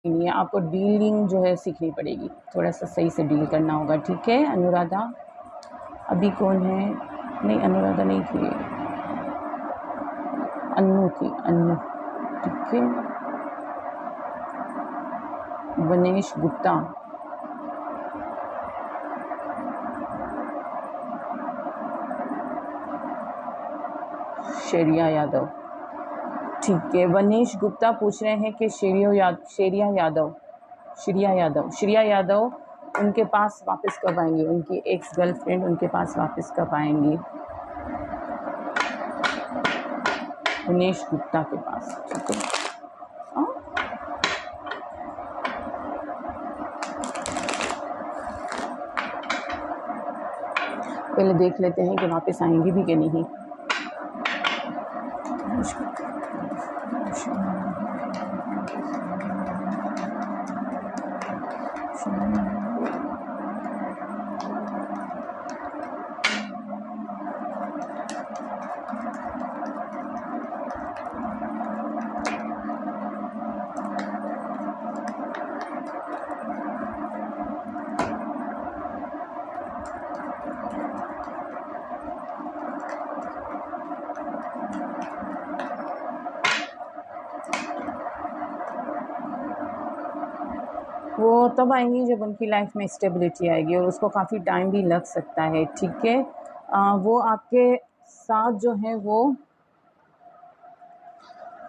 नहीं है, आपको डीलिंग जो है सीखनी पड़ेगी, थोड़ा सा सही से डील करना होगा, ठीक है। अनुराधा अभी कौन है? नहीं, अनुराधा नहीं थी, अन्नू थी, अन्नू, ठीक है। वनेश गुप्ता, शेरिया यादव, ठीक है। वनेश गुप्ता पूछ रहे हैं कि श्रेया यादव उनके पास वापस कब आएंगी, उनकी एक्स गर्लफ्रेंड उनके पास वापस कब आएंगी? वनेश गुप्ता के पास, ठीक है। पहले देख लेते हैं कि वापस आएंगी भी कि नहीं। वो तब आएंगी जब उनकी लाइफ में स्टेबिलिटी आएगी, और उसको काफ़ी टाइम भी लग सकता है, ठीक है। वो आपके साथ जो है वो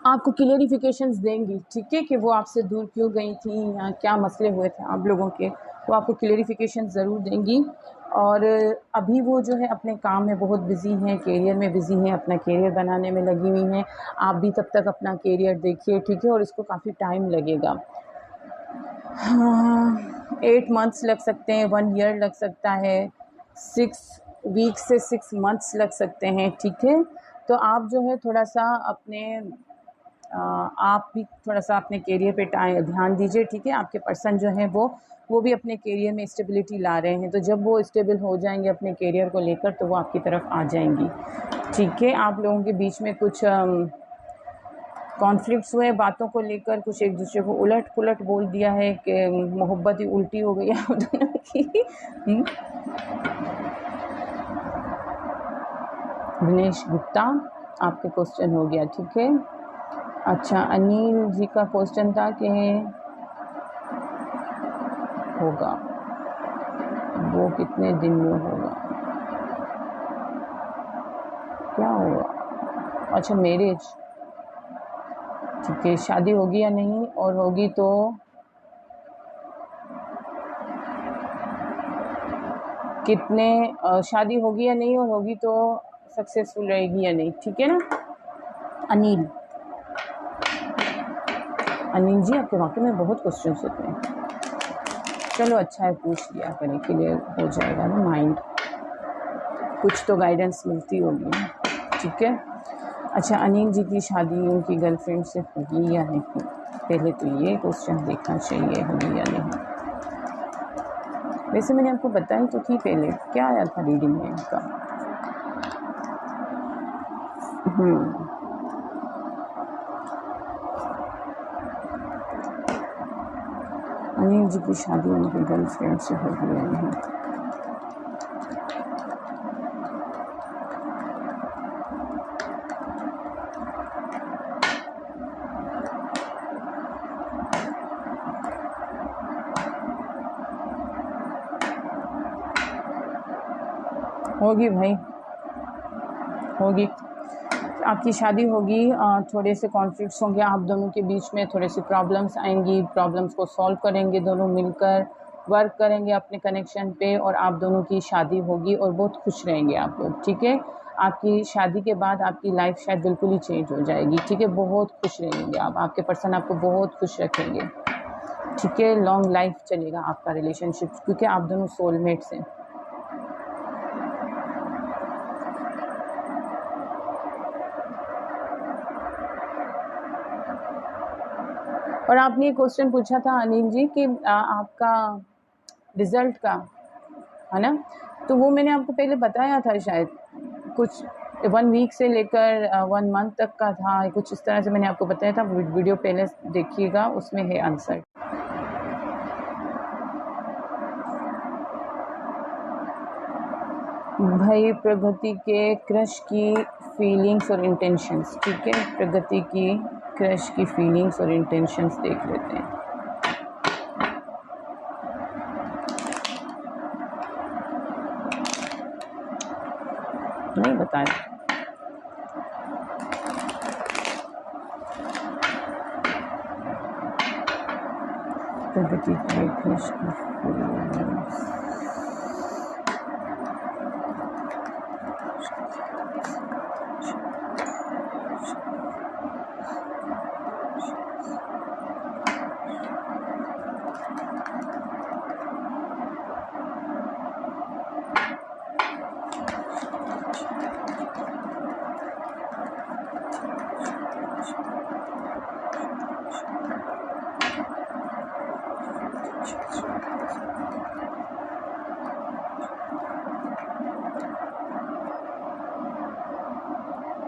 आपको क्लियरिफिकेशंस देंगी, ठीक है, कि वो आपसे दूर क्यों गई थी या क्या मसले हुए थे आप लोगों के, वो आपको क्लियरिफिकेशन ज़रूर देंगी। और अभी वो जो है अपने काम में बहुत बिज़ी हैं, करियर में बिज़ी हैं, अपना करियर बनाने में लगी हुई हैं। आप भी तब तक अपना करियर देखिए, ठीक है, और इसको काफ़ी टाइम लगेगा। हाँ, 8 मंथ्स लग सकते हैं, 1 ईयर लग सकता है, 6 वीक्स से 6 मंथ्स लग सकते हैं, ठीक है। तो आप जो है थोड़ा सा आप भी थोड़ा सा अपने करियर पे ध्यान दीजिए, ठीक है। आपके पर्सन जो है वो भी अपने करियर में स्टेबिलिटी ला रहे हैं, तो जब वो स्टेबल हो जाएंगे अपने करियर को लेकर तो वो आपकी तरफ आ जाएंगी, ठीक है। आप लोगों के बीच में कुछ कॉन्फ्लिक्ट्स हुए बातों को लेकर, कुछ एक दूसरे को उलट पुलट बोल दिया है कि मोहब्बत ही उल्टी हो गई है दोनों की। दिनेश गुप्ता, आपके क्वेश्चन हो गया, ठीक है। अच्छा, अनिल जी का क्वेश्चन था कि होगा वो कितने दिन में होगा, क्या होगा? अच्छा, मैरिज, ठीक है। शादी होगी या नहीं, और होगी तो कितने, शादी होगी या नहीं, और होगी तो सक्सेसफुल रहेगी या नहीं, ठीक है ना। अनिल जी, आपके वाकई में बहुत क्वेश्चंस होते हैं, चलो अच्छा है, पूछ लिया करें, क्लियर हो जाएगा ना माइंड, कुछ तो गाइडेंस मिलती होगी, ठीक है। अच्छा, अनिल जी की शादी उनकी गर्लफ्रेंड से होगी या नहीं, पहले तो ये क्वेश्चन देखना चाहिए, होगी या नहीं। वैसे मैंने आपको बताई तो थी पहले, क्या आया था रीडिंग में इनका। अनिल जी की शादी उनकी गर्लफ्रेंड से होगी या नहीं। होगी भाई, होगी, आपकी शादी होगी। थोड़े से कॉन्फ्लिक्ट्स होंगे आप दोनों के बीच में, थोड़े से प्रॉब्लम्स आएंगी, प्रॉब्लम्स को सॉल्व करेंगे दोनों मिलकर, वर्क करेंगे अपने कनेक्शन पे, और आप दोनों की शादी होगी और बहुत खुश रहेंगे आप लोग, ठीक है। आपकी शादी के बाद आपकी लाइफ शायद बिल्कुल ही चेंज हो जाएगी, ठीक है। बहुत खुश रहेंगे आप, आपके पर्सन आपको बहुत खुश रखेंगे, ठीक है। लॉन्ग लाइफ चलेगा आपका रिलेशनशिप, क्योंकि आप दोनों सोलमेट्स हैं। और आपने ये क्वेश्चन पूछा था अनिल जी कि आपका रिजल्ट का, है ना, तो वो मैंने आपको पहले बताया था शायद, कुछ 1 वीक से लेकर 1 मंथ तक का था, कुछ इस तरह से मैंने आपको बताया था। वीडियो पहले देखिएगा, उसमें है आंसर। भाई प्रगति के क्रश की फीलिंग्स और इंटेंशंस, ठीक है, प्रगति की क्रश की फीलिंग्स और इंटेंशंस देख लेते हैं। नहीं बताया। प्रगति की क्रश की फीलिंग्स,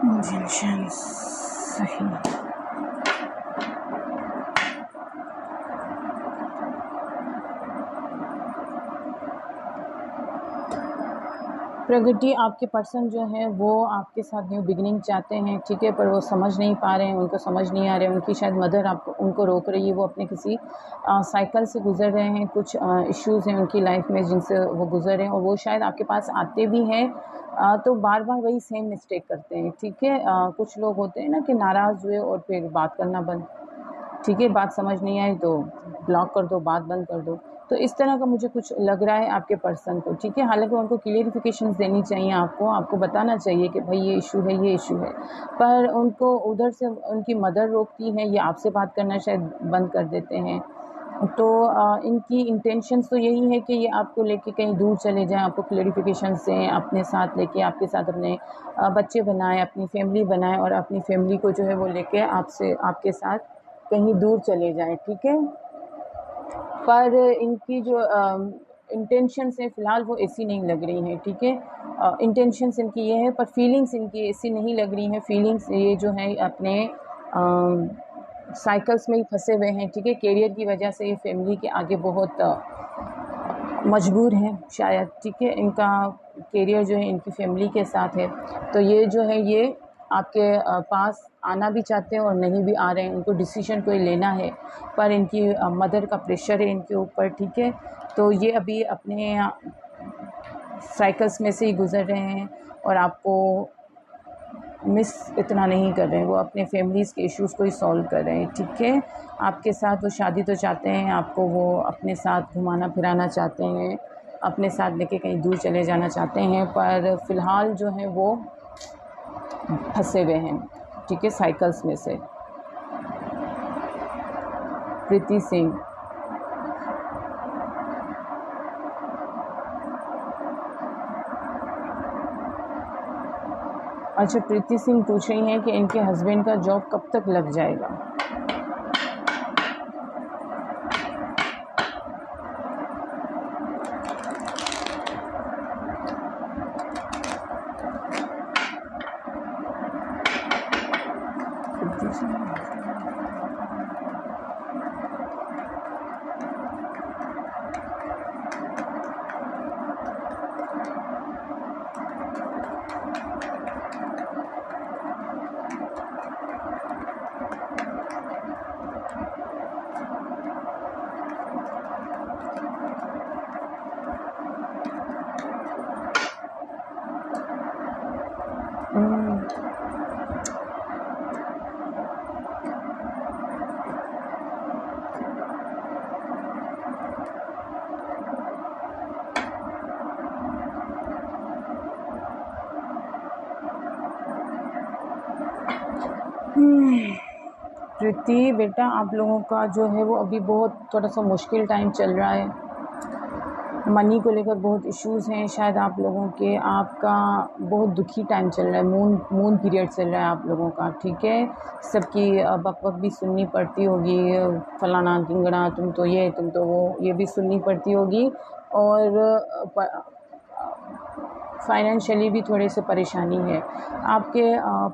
इंटेंशंस सही। प्रगति आपके पर्सन जो है वो आपके साथ न्यू बिगिनिंग चाहते हैं, ठीक है, पर वो समझ नहीं पा रहे हैं, उनको समझ नहीं आ रहे हैं, उनकी शायद मदर आपको उनको रोक रही है, वो अपने किसी साइकिल से गुजर रहे हैं, कुछ इश्यूज़ हैं उनकी लाइफ में जिनसे वो गुजर रहे हैं, और वो शायद आपके पास आते भी हैं तो बार बार वही सेम मिस्टेक करते हैं, ठीक है। कुछ लोग होते हैं ना कि नाराज़ हुए और फिर बात करना बंद, ठीक है, बात समझ नहीं आई तो ब्लॉक कर दो, बात बंद कर दो। तो इस तरह का मुझे कुछ लग रहा है आपके पर्सन को, ठीक है। हालांकि उनको क्लियरिफिकेशंस देनी चाहिए, आपको बताना चाहिए कि भाई ये इशू है, ये इशू है, पर उनको उधर से उनकी मदर रोकती है, ये आपसे बात करना शायद बंद कर देते हैं। तो इनकी इंटेंशंस तो यही है कि ये आपको लेके कहीं दूर चले जाएं, आपको क्लियरिफिकेशंस दें, अपने साथ लेके आपके साथ अपने बच्चे बनाएं, अपनी फैमिली बनाएं, और अपनी फैमिली को जो है वो लेके आपके साथ कहीं दूर चले जाएं, ठीक है। पर इनकी जो इंटेंशंस हैं फ़िलहाल वो ऐसी नहीं लग रही हैं, ठीक है। इंटेंशंस इनकी ये है, पर फीलिंग्स इनकी ऐसी नहीं लग रही हैं। फीलिंग्स ये जो है अपने साइकिल्स में ही फंसे हुए हैं, ठीक है। करियर की वजह से ये फैमिली के आगे बहुत मजबूर हैं शायद, ठीक है। इनका करियर जो है इनकी फैमिली के साथ है, तो ये जो है ये आपके पास आना भी चाहते हैं और नहीं भी आ रहे हैं, उनको डिसीजन कोई लेना है, पर इनकी मदर का प्रेशर है इनके ऊपर, ठीक है। तो ये अभी अपने साइकिल्स में से ही गुज़र रहे हैं और आपको मिस इतना नहीं कर रहे हैं, वो अपने फैमिलीज़ के इश्यूज़ को ही सॉल्व कर रहे हैं, ठीक है। आपके साथ वो शादी तो चाहते हैं, आपको वो अपने साथ घुमाना फिराना चाहते हैं, अपने साथ लेके कहीं दूर चले जाना चाहते हैं, पर फ़िलहाल जो है वो फंसे हुए हैं, ठीक है, साइकिल्स में से। प्रीति सिंह, अच्छा, प्रीति सिंह पूछ रही हैं कि इनके हस्बैंड का जॉब कब तक लग जाएगा। प्रीति बेटा, आप लोगों का जो है वो अभी बहुत थोड़ा सा मुश्किल टाइम चल रहा है, मनी को लेकर बहुत इश्यूज़ हैं शायद आप लोगों के, आपका बहुत दुखी टाइम चल रहा है, मून पीरियड चल रहा है आप लोगों का, ठीक है। सबकी बक भी सुननी पड़ती होगी, फलाना ढिंगड़ा, तुम तो ये, तुम तो वो, ये भी सुननी पड़ती होगी, और फाइनेंशियली भी थोड़े से परेशानी है, आपके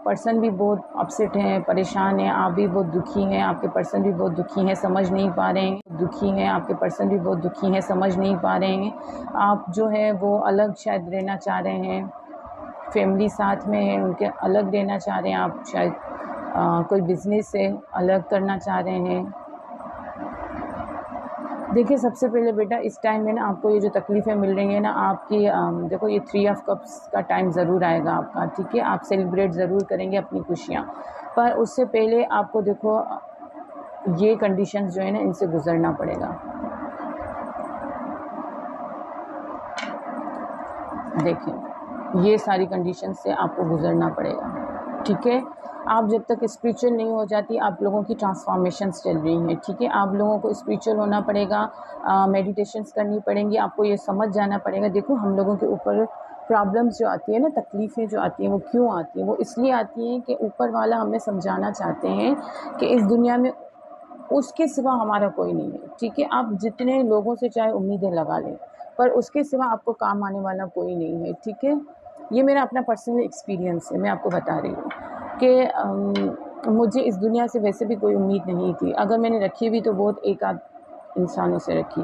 पर्सन भी बहुत अपसेट हैं, परेशान हैं, आप भी बहुत दुखी हैं, आपके पर्सन भी बहुत दुखी हैं, समझ नहीं पा रहे हैं, दुखी हैं, आपके पर्सन भी बहुत दुखी हैं, समझ नहीं पा रहे हैं। आप जो है वो अलग शायद रहना चाह रहे हैं, फैमिली साथ में है उनके अलग रहना चाह रहे हैं, आप शायद कोई बिज़नेस से अलग करना चाह रहे हैं। देखिए सबसे पहले बेटा इस टाइम में ना आपको ये जो तकलीफ़ें मिल रही हैं ना आपकी, देखो ये 3 ऑफ कप्स का टाइम ज़रूर आएगा आपका, ठीक है। आप सेलिब्रेट ज़रूर करेंगे अपनी खुशियाँ, पर उससे पहले आपको देखो ये कंडीशंस जो है ना इनसे गुज़रना पड़ेगा। देखिए ये सारी कंडीशन से आपको गुज़रना पड़ेगा, ठीक है। आप जब तक स्पिरिचुअल नहीं हो जाती, आप लोगों की ट्रांसफॉर्मेशंस चल रही हैं, ठीक है। आप लोगों को स्पिरिचुअल होना पड़ेगा, मेडिटेशंस करनी पड़ेंगी, आपको ये समझ जाना पड़ेगा। देखो हम लोगों के ऊपर प्रॉब्लम्स जो आती है ना, तकलीफ़ें जो आती हैं वो क्यों आती हैं? वो इसलिए आती हैं कि ऊपर वाला हमें समझाना चाहते हैं कि इस दुनिया में उसके सिवा हमारा कोई नहीं है, ठीक है। आप जितने लोगों से चाहे उम्मीदें लगा लें, पर उसके सिवा आपको काम आने वाला कोई नहीं है, ठीक है। ये मेरा अपना पर्सनल एक्सपीरियंस है, मैं आपको बता रही हूँ कि मुझे इस दुनिया से वैसे भी कोई उम्मीद नहीं थी। अगर मैंने रखी भी तो बहुत एक आध इंसानों से रखी,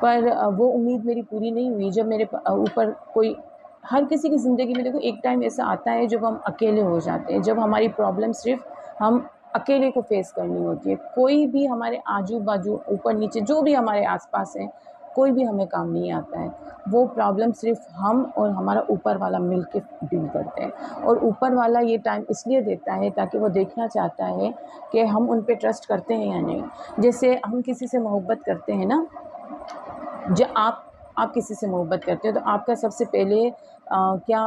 पर वो उम्मीद मेरी पूरी नहीं हुई। जब मेरे ऊपर कोई, हर किसी की ज़िंदगी में देखो एक टाइम ऐसा आता है जब हम अकेले हो जाते हैं, जब हमारी प्रॉब्लम सिर्फ हम अकेले को फेस करनी होती है। कोई भी हमारे आजू बाजू ऊपर नीचे जो भी हमारे आसपास है, कोई भी हमें काम नहीं आता है। वो प्रॉब्लम सिर्फ हम और हमारा ऊपर वाला मिल के डील करते हैं। और ऊपर वाला ये टाइम इसलिए देता है ताकि वो देखना चाहता है कि हम उन पे ट्रस्ट करते हैं या नहीं। जैसे हम किसी से मोहब्बत करते हैं ना, जब आप किसी से मोहब्बत करते हो तो आपका सबसे पहले क्या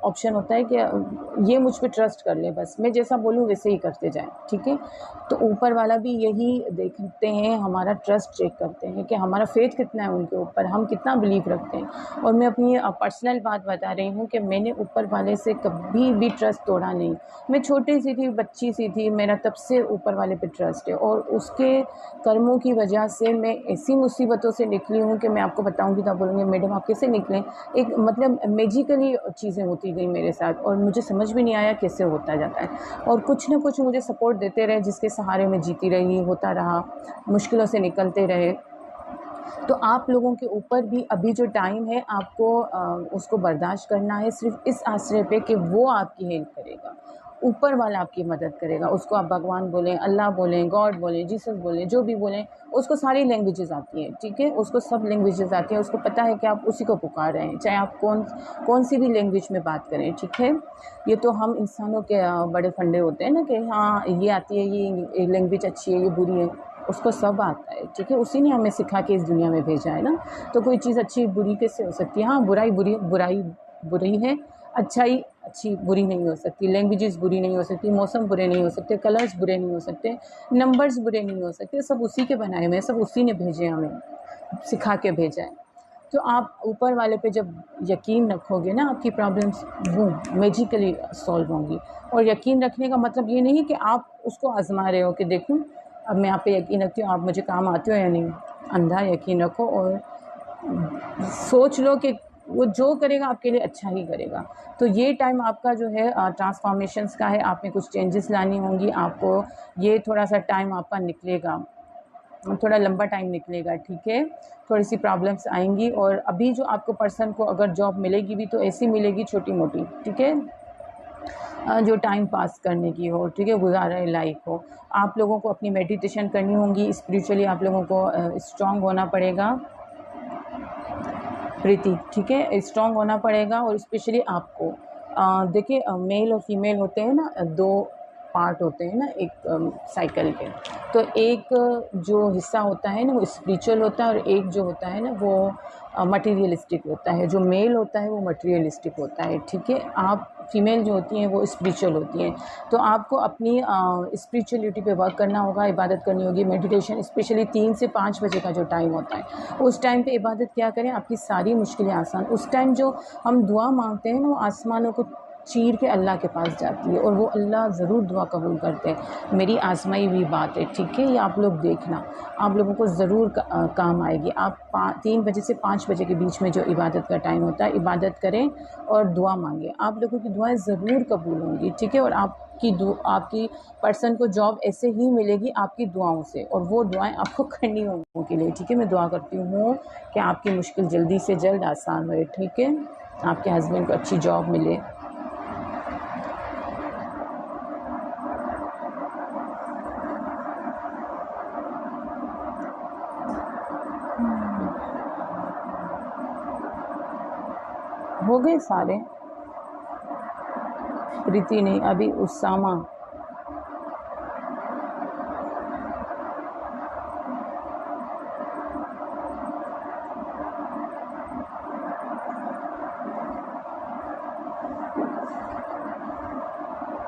ऑप्शन होता है कि ये मुझ पे ट्रस्ट कर ले, बस मैं जैसा बोलूँ वैसे ही करते जाएं, ठीक है। तो ऊपर वाला भी यही देखते हैं, हमारा ट्रस्ट चेक करते हैं कि हमारा फेथ कितना है उनके ऊपर, हम कितना बिलीव रखते हैं। और मैं अपनी पर्सनल बात बता रही हूँ कि मैंने ऊपर वाले से कभी भी ट्रस्ट तोड़ा नहीं। मैं छोटी सी थी, बच्ची सी थी, मेरा तब से ऊपर वाले पे ट्रस्ट है। और उसके कर्मों की वजह से मैं ऐसी मुसीबतों से निकली हूँ कि मैं आपको बताऊँगी तो आप बोलेंगे मैडम आप कैसे निकलें। एक मतलब मैजिकली चीज़ें होती गई मेरे साथ और मुझे समझ भी नहीं आया कैसे होता जाता है। और कुछ ना कुछ मुझे सपोर्ट देते रहे, जिसके सहारे में जीती रही, होता रहा, मुश्किलों से निकलते रहे। तो आप लोगों के ऊपर भी अभी जो टाइम है आपको उसको बर्दाश्त करना है, सिर्फ इस आश्रय पे कि वो आपकी हेल्प करेगा, ऊपर वाला आपकी मदद करेगा। उसको आप भगवान बोलें, अल्लाह बोलें, गॉड बोलें, जीसस बोलें, जो भी बोलें, उसको सारी लैंग्वेजेस आती हैं, ठीक है। उसको सब लैंग्वेजेस आती हैं, उसको पता है कि आप उसी को पुकार रहे हैं, चाहे आप कौन सी भी लैंग्वेज में बात करें, ठीक है। ये तो हम इंसानों के बड़े फंडे होते हैं ना कि हाँ ये आती है, ये लैंग्वेज अच्छी है, ये बुरी है, उसको सब आता है, ठीक है। उसी ने हमें सिखा के इस दुनिया में भेजा है ना। तो कोई चीज़ अच्छी बुरी कैसे हो सकती है? हाँ बुराई बुरी है, अच्छाई अच्छी बुरी नहीं हो सकती, लैंग्वेजेस बुरी नहीं हो सकती, मौसम बुरे नहीं हो सकते, कलर्स बुरे नहीं हो सकते, नंबर्स बुरे नहीं हो सकते, सब उसी के बनाए हुए हैं, सब उसी ने भेजे हमें, सिखा के भेजा है। तो आप ऊपर वाले पे जब यकीन रखोगे ना, आपकी प्रॉब्लम्स वो मैजिकली सॉल्व होंगी। और यकीन रखने का मतलब ये नहीं कि आप उसको आजमा रहे हो कि देखूं अब मैं आप पे यकीन रखती हूँ, आप मुझे काम आते हो या नहीं। अंधा यकीन रखो और सोच लो कि वो जो करेगा आपके लिए अच्छा ही करेगा। तो ये टाइम आपका जो है ट्रांसफॉर्मेशंस का है, आप में कुछ चेंजेस लानी होंगी आपको। ये थोड़ा सा टाइम आपका निकलेगा, थोड़ा लंबा टाइम निकलेगा, ठीक है। थोड़ी सी प्रॉब्लम्स आएंगी। और अभी जो आपको पर्सन को अगर जॉब मिलेगी भी तो ऐसी मिलेगी छोटी मोटी, ठीक है, जो टाइम पास करने की हो, ठीक है, गुजारा लाइफ हो। आप लोगों को अपनी मेडिटेशन करनी होगी, स्पिरिचुअली आप लोगों को स्ट्रॉन्ग होना पड़ेगा, प्रीति, ठीक है, स्ट्रॉन्ग होना पड़ेगा। और स्पेशली आपको देखिए मेल और फीमेल होते हैं ना, दो पार्ट होते हैं ना एक साइकिल के। तो एक जो हिस्सा होता है ना वो स्पिरिचुअल होता है और एक जो होता है ना वो मटेरियलिस्टिक होता है। जो मेल होता है वो मटेरियलिस्टिक होता है, ठीक है। आप फीमेल जो होती हैं वो स्पिरिचुअल होती हैं। तो आपको अपनी स्पिरिचुअलिटी पे वर्क करना होगा, इबादत करनी होगी, मेडिटेशन, स्पेशली 3 से 5 बजे का जो टाइम होता है उस टाइम पे इबादत क्या करें, आपकी सारी मुश्किलें आसान। उस टाइम जो हम दुआ मांगते हैं ना वो आसमानों को चीर के अल्लाह के पास जाती है और वो अल्लाह ज़रूर दुआ कबूल करते हैं। मेरी आजमाई हुई बात है, ठीक है। ये आप लोग देखना, आप लोगों को ज़रूर काम आएगी। आप 3 बजे से 5 बजे के बीच में जो इबादत का टाइम होता है, इबादत करें और दुआ मांगें। आप लोगों की दुआएं ज़रूर कबूल होंगी, ठीक है। और आपकी पर्सन को जॉब ऐसे ही मिलेगी आपकी दुआओं से, और वो दुआएं आपको करनी होंगी के लिए, ठीक है। मैं दुआ करती हूँ कि आपकी मुश्किल जल्दी से जल्द आसान हो, ठीक है। आपके हस्बैंड को अच्छी जॉब मिले। हो गए सारे? प्रीति नहीं, अभी उसामा।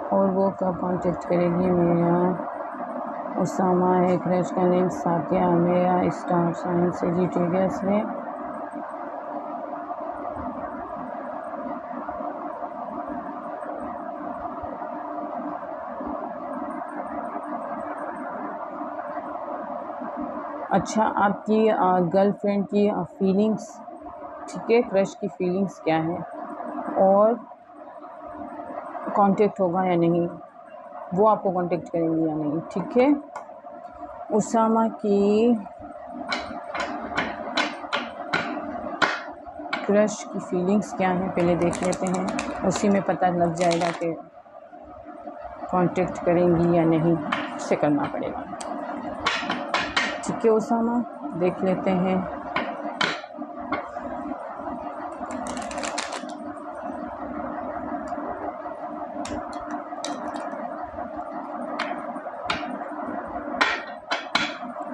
और वो कब कांटेक्ट करेगी? मेरा उसामा है, क्रश का नेम साकिया, मेरा स्टार साइन से जी, ठीक है। इसमें अच्छा, आपकी गर्लफ्रेंड की फीलिंग्स, ठीक है, क्रश की फीलिंग्स क्या है, और कांटेक्ट होगा या नहीं, वो आपको कांटेक्ट करेंगी या नहीं, ठीक है। उसामा की क्रश की फीलिंग्स क्या हैं पहले देख लेते हैं, उसी में पता लग जाएगा कि कांटेक्ट करेंगी या नहीं, उससे करना पड़ेगा, ठीक है। उसामा देख लेते हैं।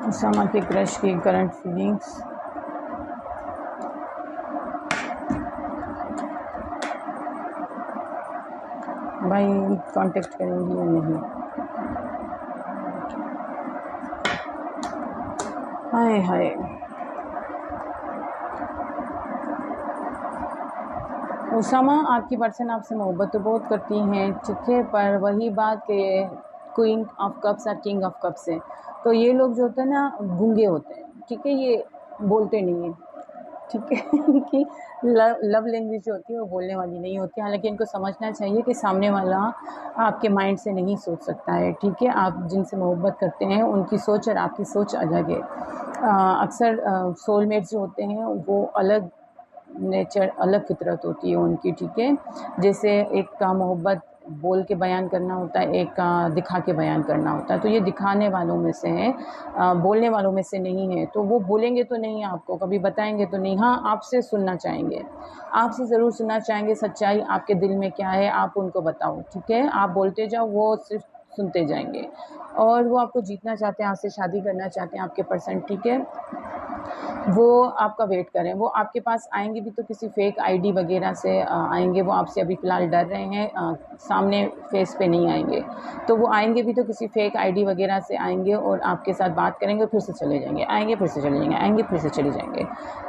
उसामा के क्रश की करंट फीलिंग्स, भाई कांटेक्ट करेंगी या नहीं। हाय हाय, उसामा आपकी पर्सन आपसे मोहब्बत तो बहुत करती हैं, ठीक है, पर वही बात कि क्वीन ऑफ कप्स और किंग ऑफ कप्स है, तो ये लोग जो होते हैं ना गूंगे होते हैं, ठीक है, ये बोलते नहीं हैं, ठीक है। इनकी लव लैंग्वेज जो होती है वो बोलने वाली नहीं होती। हालांकि इनको समझना चाहिए कि सामने वाला आपके माइंड से नहीं सोच सकता है, ठीक है। आप जिनसे मोहब्बत करते हैं उनकी सोच और आपकी सोच अलग है। अक्सर सोलमेट्स जो होते हैं वो अलग नेचर, अलग फितरत होती है उनकी, ठीक है। जैसे एक का मोहब्बत बोल के बयान करना होता है, एक का दिखा के बयान करना होता है। तो ये दिखाने वालों में से है, बोलने वालों में से नहीं है। तो वो बोलेंगे तो नहीं, आपको कभी बताएंगे तो नहीं, हाँ आपसे सुनना चाहेंगे, आपसे ज़रूर सुनना चाहेंगे। सच्चाई आपके दिल में क्या है आप उनको बताओ, ठीक है। आप बोलते जाओ, वो सिर्फ सुनते जाएंगे। और वो आपको जीतना चाहते हैं, आपसे शादी करना चाहते हैं आपके पर्सन, ठीक है। वो आपका वेट करें, वो आपके पास आएंगे भी तो किसी फेक आईडी वगैरह से आएंगे। वो आपसे अभी फ़िलहाल डर रहे हैं, सामने फेस पे नहीं आएंगे। तो वो आएंगे भी तो किसी फेक आईडी वगैरह से आएंगे और आपके साथ बात करेंगे, फिर से चले जाएंगे, आएंगे फिर से चले जाएंगे, आएंगे फिर से चले जाएंगे।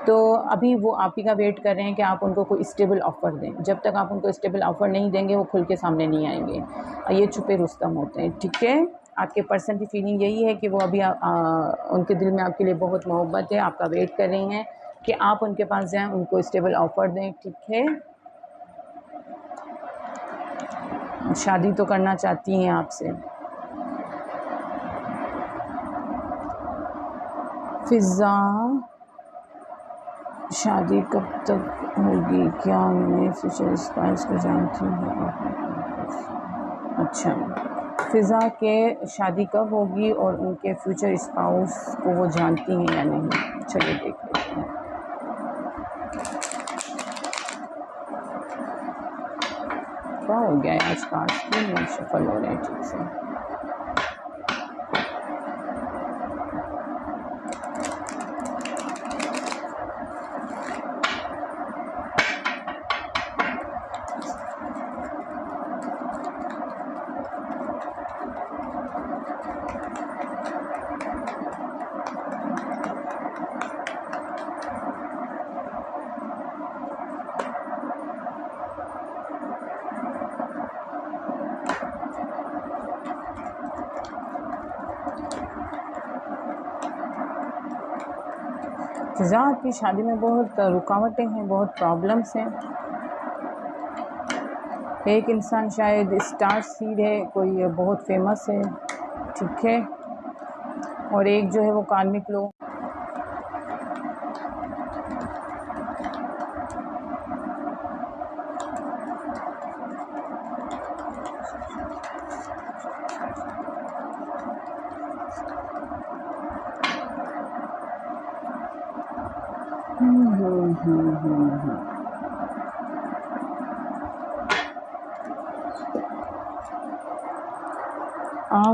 तो अभी वो आप ही का वेट कर रहे हैं कि आप उनको कोई स्टेबल ऑफ़र दें। जब तक आप उनको स्टेबल ऑफ़र नहीं देंगे वो खुल के सामने नहीं आएंगे। ये छुपे रुस्तम होते हैं, ठीक है। आपके पर्सन की फीलिंग यही है कि वो अभी उनके दिल में आपके लिए बहुत मोहब्बत है, आपका वेट कर रही हैं कि आप उनके पास जाएं, उनको स्टेबल ऑफ़र दें, ठीक है। शादी तो करना चाहती हैं आपसे। फ़िज़ा शादी कब तक होगी? क्या मैं फ्यूचर स्पाउस को जानती हूँ? अच्छा, फ़िज़ा के शादी कब होगी और उनके फ्यूचर स्पाउस को वो जानती हैं या नहीं? चलिए देख लेते हैं। क्या हो गया है आज कार्ड्स क्यों नहीं शफल हो रहे हैं ठीक से? फिज़ा, आपकी शादी में बहुत रुकावटें हैं, बहुत प्रॉब्लम्स हैं। एक इंसान शायद स्टार सीड है, कोई बहुत फेमस है, ठीक है, और एक जो है वो कार्मिक लोग।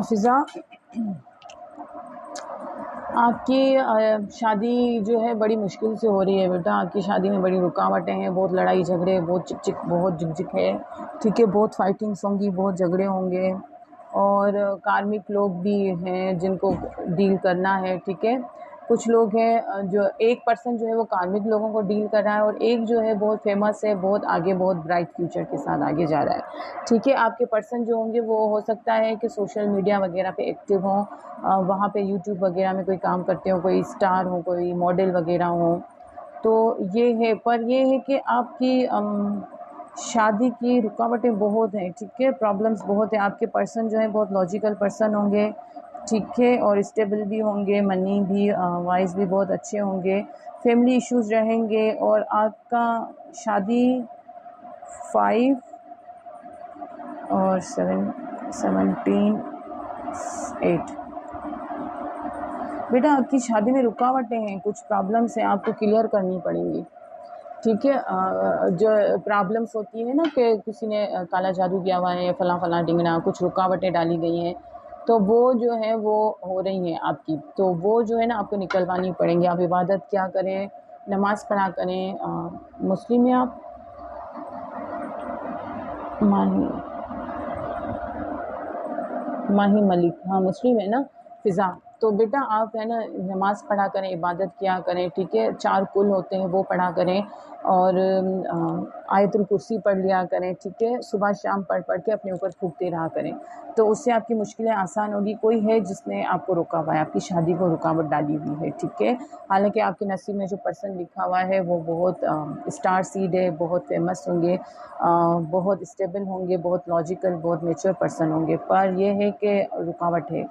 फिज़ा, आपकी शादी जो है बड़ी मुश्किल से हो रही है बेटा। आपकी शादी में बड़ी रुकावटें हैं, बहुत लड़ाई झगड़े, बहुत चिक बहुत झिक है, ठीक है, बहुत फाइटिंग्स होंगी, बहुत झगड़े होंगे, और कार्मिक लोग भी हैं जिनको डील करना है, ठीक है। कुछ लोग हैं जो एक पर्सन जो है वो कार्मिक लोगों को डील कर रहा है, और एक जो है बहुत फेमस है, बहुत आगे, बहुत ब्राइट फ्यूचर के साथ आगे जा रहा है, ठीक है। आपके पर्सन जो होंगे वो हो सकता है कि सोशल मीडिया वगैरह पे एक्टिव हों, वहाँ पे यूट्यूब वगैरह में कोई काम करते हो, कोई स्टार हो, कोई मॉडल वगैरह हो, तो ये है। पर ये है कि आपकी शादी की रुकावटें बहुत हैं, ठीक है, प्रॉब्लम्स बहुत हैं। आपके पर्सन जो है बहुत लॉजिकल पर्सन होंगे, ठीक है, और स्टेबल भी होंगे, मनी भी वाइज भी बहुत अच्छे होंगे, फैमिली इश्यूज़ रहेंगे, और आपका शादी 5 और 7 17 8 बेटा, आपकी शादी में रुकावटें हैं, कुछ प्रॉब्लम्स हैं, आपको क्लियर करनी पड़ेंगी, ठीक है। जो प्रॉब्लम्स होती है ना कि किसी ने काला जादू किया हुआ है, फलां फलां ढिंगना, कुछ रुकावटें डाली गई हैं, तो वो जो है वो हो रही हैं आपकी, तो वो जो है ना आपको निकलवानी पड़ेंगी। आप इबादत क्या करें, नमाज़ पढ़ा करें। मुस्लिम हैं आप? माही मलिक, हाँ मुस्लिम है ना फ़िज़ा। तो बेटा आप है ना नमाज़ पढ़ा करें, इबादत किया करें, ठीक है, 4 कुल होते हैं वो पढ़ा करें, और आयतुल कुर्सी पढ़ लिया करें, ठीक है, सुबह शाम पढ़ पढ़ के अपने ऊपर फूँकते रहा करें, तो उससे आपकी मुश्किलें आसान होगी। कोई है जिसने आपको रोका हुआ है, आपकी शादी को रुकावट डाली हुई है, ठीक है। हालांकि आपके नसीब में जो पर्सन लिखा हुआ है वो बहुत स्टार सीड है, बहुत फेमस होंगे, बहुत स्टेबल होंगे, बहुत लॉजिकल, बहुत मैच्योर पर्सन होंगे, पर यह है कि रुकावट है,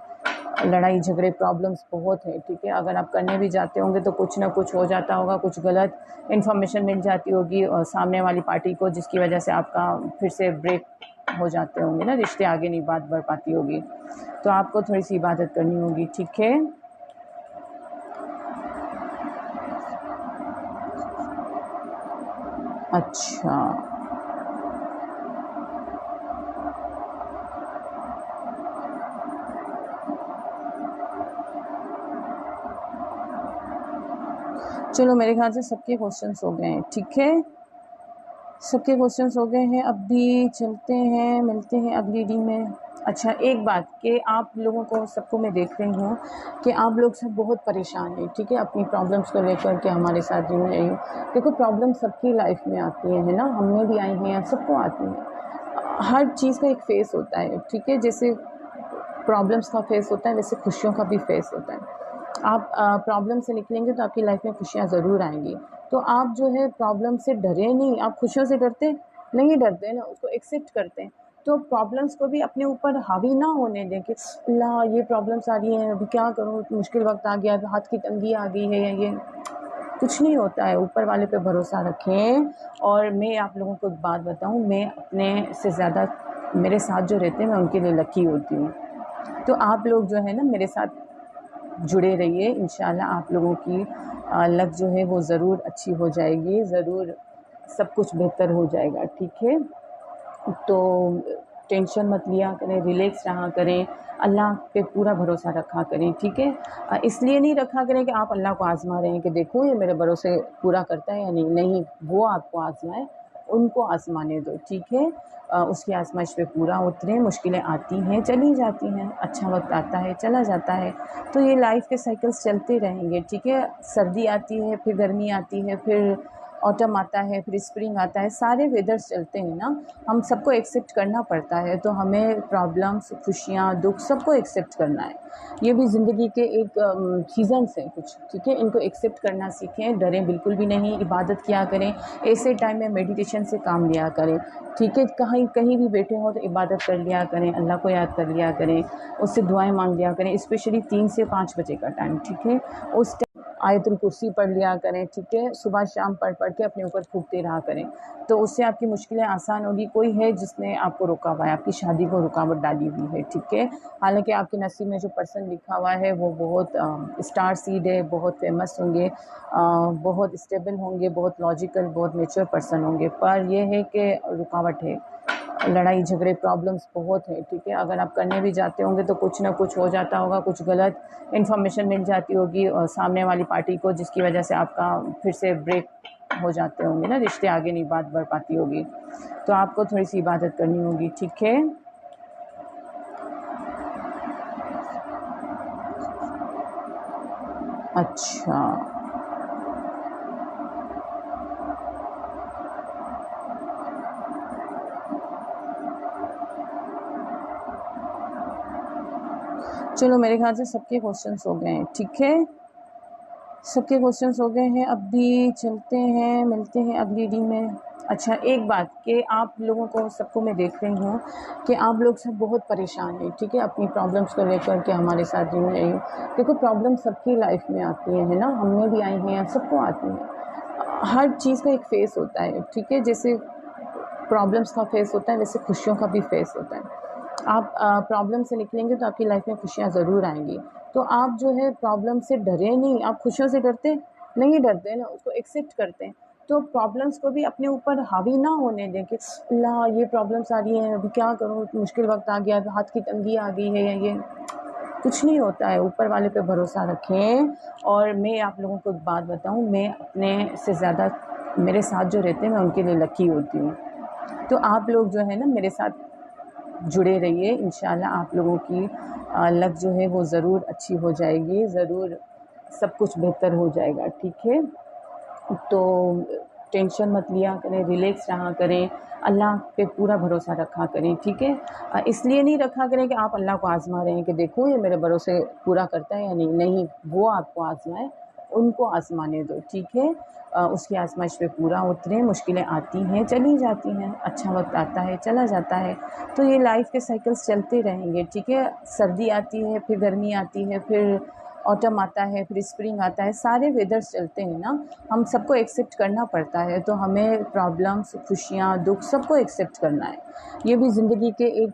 लड़ाई झगड़े प्रॉब्लम्स बहुत है, ठीक है। अगर आप करने भी जाते होंगे तो कुछ ना कुछ हो जाता होगा, कुछ गलत इन्फॉर्मेशन मिल जाती होगी और सामने वाली पार्टी को, जिसकी वजह से आपका फिर से ब्रेक हो जाते होंगे ना, रिश्ते आगे नहीं बात बढ़ पाती होगी, तो आपको थोड़ी सी इबादत करनी होगी, ठीक है। अच्छा, चलो मेरे ख्याल से सबके क्वेश्चंस हो गए हैं, ठीक है, सबके क्वेश्चंस हो गए हैं। अभी चलते हैं, मिलते हैं अगली रीडिंग में। अच्छा, एक बात कि आप लोगों को सबको मैं देख रही हूँ कि आप लोग सब बहुत परेशान हैं, ठीक है, अपनी प्रॉब्लम्स को लेकर के हमारे साथ जुड़ रही हूँ। देखो प्रॉब्लम सबकी लाइफ में आती है ना, हमें भी आई हैं, सबको आती हैं। हर चीज़ का एक फेस होता है, ठीक है, जैसे प्रॉब्लम्स का फेस होता है वैसे खुशियों का भी फेस होता है। आप प्रॉब्लम से निकलेंगे तो आपकी लाइफ में खुशियाँ ज़रूर आएंगी। तो आप जो है प्रॉब्लम से डरे नहीं, आप खुशियों से डरते नहीं, डरते ना, उसको एक्सेप्ट करते हैं। तो प्रॉब्लम्स को भी अपने ऊपर हावी ना होने दें कि अल्लाह ये प्रॉब्लम्स आ रही हैं, अभी क्या करूँ, मुश्किल वक्त आ गया, हाथ की तंगी आ गई है, या ये कुछ नहीं होता है। ऊपर वाले पे भरोसा रखें। और मैं आप लोगों को एक बात बताऊँ, मैं अपने से ज़्यादा मेरे साथ जो रहते हैं मैं उनके लिए लकी होती हूँ। तो आप लोग जो है ना मेरे साथ जुड़े रहिए, इंशाल्लाह आप लोगों की लक जो है वो ज़रूर अच्छी हो जाएगी, ज़रूर सब कुछ बेहतर हो जाएगा, ठीक है। तो टेंशन मत लिया करें, रिलैक्स रहा करें, अल्लाह पे पूरा भरोसा रखा करें, ठीक है। इसलिए नहीं रखा करें कि आप अल्लाह को आज़मा रहे हैं कि देखो ये मेरे भरोसे पूरा करता है या नहीं, नहीं, वो आपको आज़माए, उनको आज़माने दो, ठीक है। उसकी आज़माइश पे पूरा उतरें। मुश्किलें आती हैं, चली जाती हैं, अच्छा वक्त आता है, चला जाता है, तो ये लाइफ के साइकिल्स चलते रहेंगे, ठीक है। सर्दी आती है, फिर गर्मी आती है, फिर ऑटम आता है, फिर स्प्रिंग आता है, सारे वेदर्स चलते हैं ना, हम सबको एक्सेप्ट करना पड़ता है। तो हमें प्रॉब्लम्स, खुशियाँ, दुख सबको एक्सेप्ट करना है। ये भी ज़िंदगी के एक सीज़न्स हैं कुछ, ठीक है। इनको एक्सेप्ट करना सीखें, डरें बिल्कुल भी नहीं, इबादत किया करें। ऐसे टाइम में मेडिटेशन से काम लिया करें, ठीक है। कहीं कहीं भी बैठे हो तो इबादत कर लिया करें, अल्लाह को याद कर लिया करें, उससे दुआएं मांग लिया करें, स्पेशली 3 से 5 बजे का टाइम, ठीक है। उस आयतुल कुर्सी पढ़ लिया करें, ठीक है। सुबह शाम पढ़ पढ़ के अपने ऊपर फूँकते रहा करें, तो उससे आपकी मुश्किलें आसान होगी। कोई है जिसने आपको रोका हुआ है, आपकी शादी को रुकावट डाली हुई है, ठीक है। हालांकि आपके नसीब में जो पर्सन लिखा हुआ है वो बहुत स्टार सीड है, बहुत फेमस होंगे, बहुत स्टेबल होंगे, बहुत लॉजिकल, बहुत मेच्योर पर्सन होंगे, पर यह है कि रुकावट है, लड़ाई झगड़े प्रॉब्लम्स बहुत है, ठीक है। अगर आप करने भी जाते होंगे तो कुछ ना कुछ हो जाता होगा, कुछ गलत इन्फॉर्मेशन मिल जाती होगी और सामने वाली पार्टी को, जिसकी वजह से आपका फिर से ब्रेक हो जाते होंगे ना, रिश्ते आगे नहीं बात बढ़ पाती होगी। तो आपको थोड़ी सी इबादत करनी होगी, ठीक है। अच्छा, चलो मेरे ख्याल से सबके क्वेश्चंस हो गए हैं, ठीक है। सबके क्वेश्चंस हो गए हैं, अभी चलते हैं, मिलते हैं अगली रीडिंग में। अच्छा, एक बात कि आप लोगों को सबको मैं देख रही हूँ कि आप लोग सब बहुत परेशान हैं, ठीक है, अपनी प्रॉब्लम्स को लेकर के हमारे साथ जुड़ रही हो। देखो, प्रॉब्लम सबकी लाइफ में आती है ना, हमें भी आई हैं, सबको आती हैं। हर चीज़ का एक फेस होता है, ठीक है। जैसे प्रॉब्लम्स का फेस होता है, वैसे खुशियों का भी फेस होता है। आप प्रॉब्लम से निकलेंगे तो आपकी लाइफ में खुशियाँ ज़रूर आएंगी। तो आप जो है प्रॉब्लम से डरे नहीं, आप खुशियों से डरते नहीं, डरते ना, उसको एक्सेप्ट करते हैं। तो प्रॉब्लम्स को भी अपने ऊपर हावी ना होने दें कि अल्लाह ये प्रॉब्लम्स आ रही हैं, अभी क्या करूँ, मुश्किल वक्त आ गया, हाथ की तंगी आ गई है, या ये कुछ नहीं होता है। ऊपर वाले पे भरोसा रखें। और मैं आप लोगों को एक बात बताऊँ, मैं अपने से ज़्यादा मेरे साथ जो रहते हैं मैं उनके लिए लकी होती हूँ। तो आप लोग जो है ना मेरे साथ जुड़े रहिए, इंशाल्लाह आप लोगों की लक जो है वो ज़रूर अच्छी हो जाएगी, ज़रूर सब कुछ बेहतर हो जाएगा, ठीक है। तो टेंशन मत लिया करें, रिलैक्स रहा करें, अल्लाह पे पूरा भरोसा रखा करें, ठीक है। इसलिए नहीं रखा करें कि आप अल्लाह को आज़मा रहे हैं कि देखो ये मेरे भरोसे पूरा करता है या नहीं, नहीं, वो आपको आज़माए, उनको आज़माने दो, ठीक है। उसकी आज़माइश पे पूरा उतरें, मुश्किलें आती हैं, चली जाती हैं, अच्छा वक्त आता है, चला जाता है। तो ये लाइफ के साइकिल्स चलते रहेंगे, ठीक है। सर्दी आती है, फिर गर्मी आती है, फिर ऑटम आता है, फिर स्प्रिंग आता है, सारे वेदर्स चलते हैं ना, हम सबको एक्सेप्ट करना पड़ता है। तो हमें प्रॉब्लम्स, खुशियाँ, दुख सबको एक्सेप्ट करना है। ये भी ज़िंदगी के एक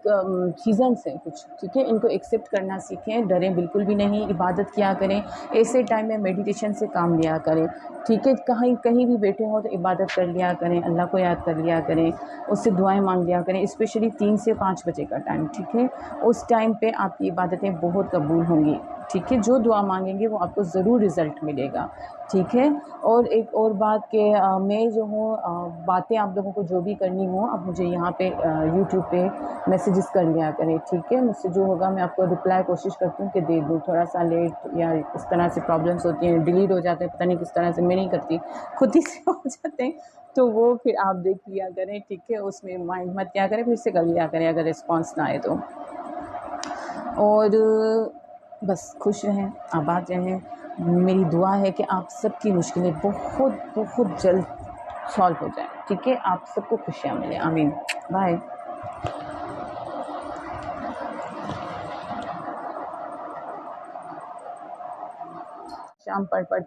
सीज़न्स हैं कुछ, ठीक है। इनको एक्सेप्ट करना सीखें, डरें बिल्कुल भी नहीं, इबादत किया करें। ऐसे टाइम में मेडिटेशन से काम लिया करें, ठीक है। कहीं कहीं भी बैठे हो तो इबादत कर लिया करें, अल्लाह को याद कर लिया करें, उससे दुआएं मांग लिया करें, स्पेशली 3 से 5 बजे का टाइम, ठीक है। उस टाइम पे आपकी इबादतें बहुत कबूल होंगी, ठीक है। जो दुआ मांगेंगे वो आपको ज़रूर रिज़ल्ट मिलेगा, ठीक है। और एक और बात कि मैं जो हूँ बातें आप लोगों को जो भी करनी हो, आप मुझे यहाँ पे यूट्यूब पे मैसेजेस कर लिया करें, ठीक है। मुझसे जो होगा मैं आपको रिप्लाई कोशिश करती हूँ कि दे दूँ, थोड़ा सा लेट या इस तरह से प्रॉब्लम्स होती हैं, डिलीट हो जाते हैं, पता नहीं किस तरह से, मैं नहीं करती, खुद ही से हो जाते हैं। तो वो फिर आप देख लिया करें, ठीक है, उसमें माइंड मत किया करें, फिर से कर लिया करें अगर रिस्पॉन्स ना आए तो। और बस खुश रहें, आबाद रहें। मेरी दुआ है कि आप सबकी मुश्किलें बहुत बहुत जल्द सॉल्व हो जाएं, ठीक है। आप सबको खुशियाँ मिलें, आमीन। बाय। शाम पढ़ पढ़ के